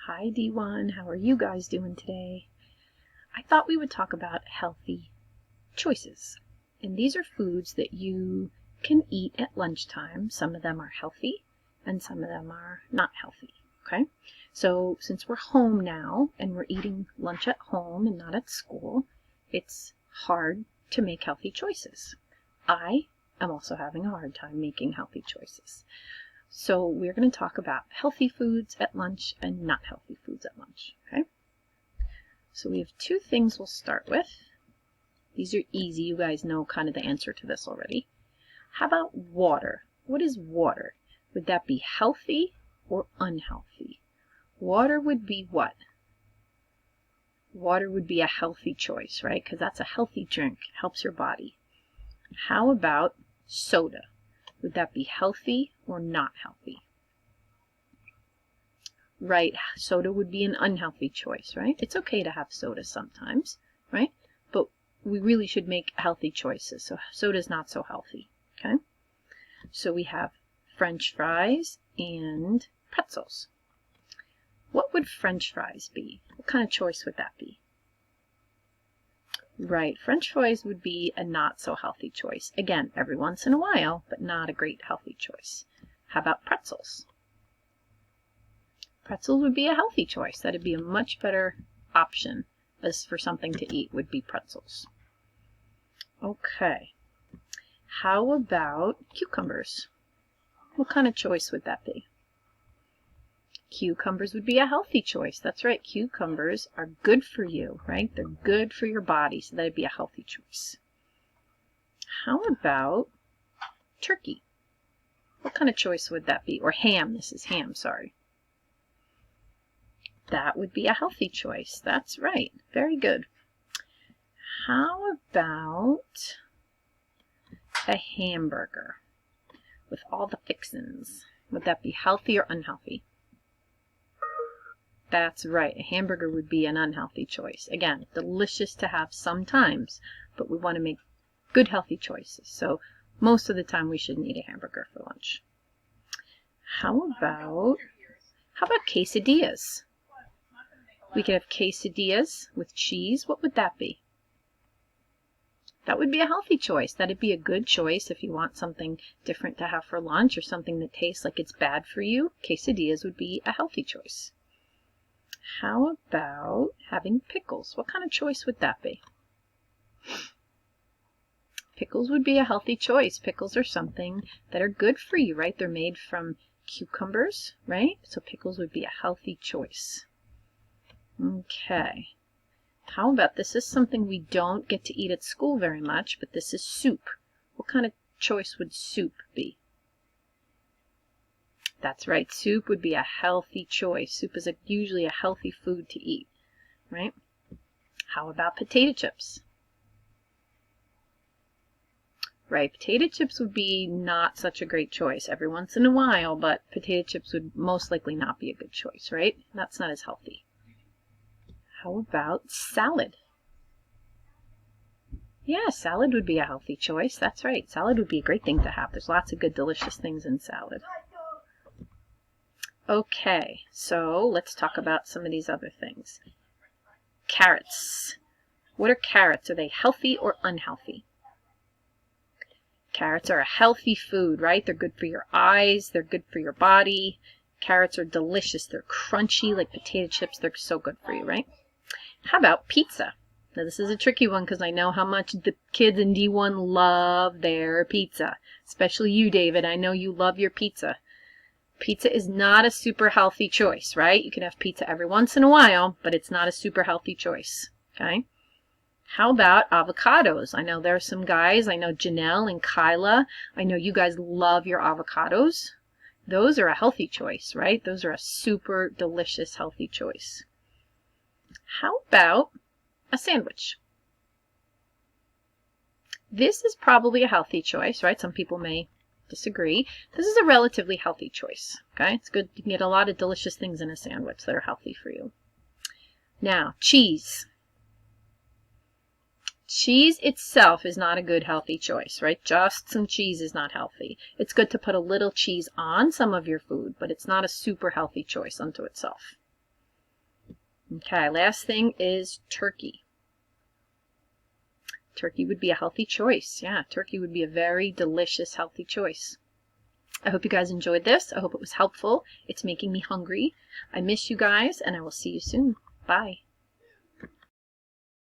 Hi D1, how are you guys doing today? I thought we would talk about healthy choices. And these are foods that you can eat at lunchtime. Some of them are healthy and some of them are not healthy. Okay? So since we're home now and we're eating lunch at home and not at school, it's hard to make healthy choices. I am also having a hard time making healthy choices. So we're going to talk about healthy foods at lunch and not healthy foods at lunch, okay? So we have two things we'll start with. These are easy. You guys know kind of the answer to this already. How about water? What is water? Would that be healthy or unhealthy? Water would be what? Water would be a healthy choice, right? Because that's a healthy drink. It helps your body. How about soda? Would that be healthy or not healthy? Right, soda would be an unhealthy choice, right? It's okay to have soda sometimes, right? But we really should make healthy choices. So soda's not so healthy, okay? So we have French fries and pretzels. What would French fries be? What kind of choice would that be? Right, French fries would be a not so healthy choice. Again, every once in a while, but not a great healthy choice. How about pretzels? Pretzels would be a healthy choice. That'd be a much better option as for something to eat would be pretzels. Okay, how about cucumbers? What kind of choice would that be? Cucumbers would be a healthy choice. That's right. Cucumbers are good for you, right? They're good for your body, so that'd be a healthy choice. How about turkey? What kind of choice would that be? Or ham. This is ham, sorry. That would be a healthy choice. That's right. Very good. How about a hamburger with all the fixins? Would that be healthy or unhealthy? That's right. A hamburger would be an unhealthy choice. Again, delicious to have sometimes, but we want to make good healthy choices. So most of the time we shouldn't eat a hamburger for lunch. How about quesadillas? We could have quesadillas with cheese. What would that be? That would be a healthy choice. That'd be a good choice if you want something different to have for lunch or something that tastes like it's bad for you. Quesadillas would be a healthy choice. How about having pickles? What kind of choice would that be? Pickles would be a healthy choice. Pickles are something that are good for you, right? They're made from cucumbers, right? So pickles would be a healthy choice. Okay. How about this is something we don't get to eat at school very much, but this is soup. What kind of choice would soup be? That's right, soup would be a healthy choice. Soup is usually a healthy food to eat, right? How about potato chips? Right, potato chips would be not such a great choice every once in a while, but potato chips would most likely not be a good choice, right? That's not as healthy. How about salad? Yeah, salad would be a healthy choice. That's right. Salad would be a great thing to have. There's lots of good, delicious things in salad. Okay, so let's talk about some of these other things. Carrots. What are carrots? Are they healthy or unhealthy? Carrots are a healthy food, right? They're good for your eyes. They're good for your body. Carrots are delicious. They're crunchy like potato chips. They're so good for you, right? How about pizza? Now, this is a tricky one because I know how much the kids in D1 love their pizza. Especially you, David. I know you love your pizza. Pizza is not a super healthy choice, right? You can have pizza every once in a while, but it's not a super healthy choice, okay? How about avocados? I know there are some guys, I know Janelle and Kyla, I know you guys love your avocados. Those are a healthy choice, right? Those are a super delicious healthy choice. How about a sandwich? This is probably a healthy choice, right? Some people may disagree. This is a relatively healthy choice, okay? It's good. You can get a lot of delicious things in a sandwich that are healthy for you. Now, cheese. Cheese itself is not a good healthy choice, right? Just some cheese is not healthy. It's good to put a little cheese on some of your food, but it's not a super healthy choice unto itself. Okay, last thing is turkey. Turkey would be a healthy choice. Yeah, turkey would be a very delicious, healthy choice. I hope you guys enjoyed this. I hope it was helpful. It's making me hungry. I miss you guys, and I will see you soon. Bye.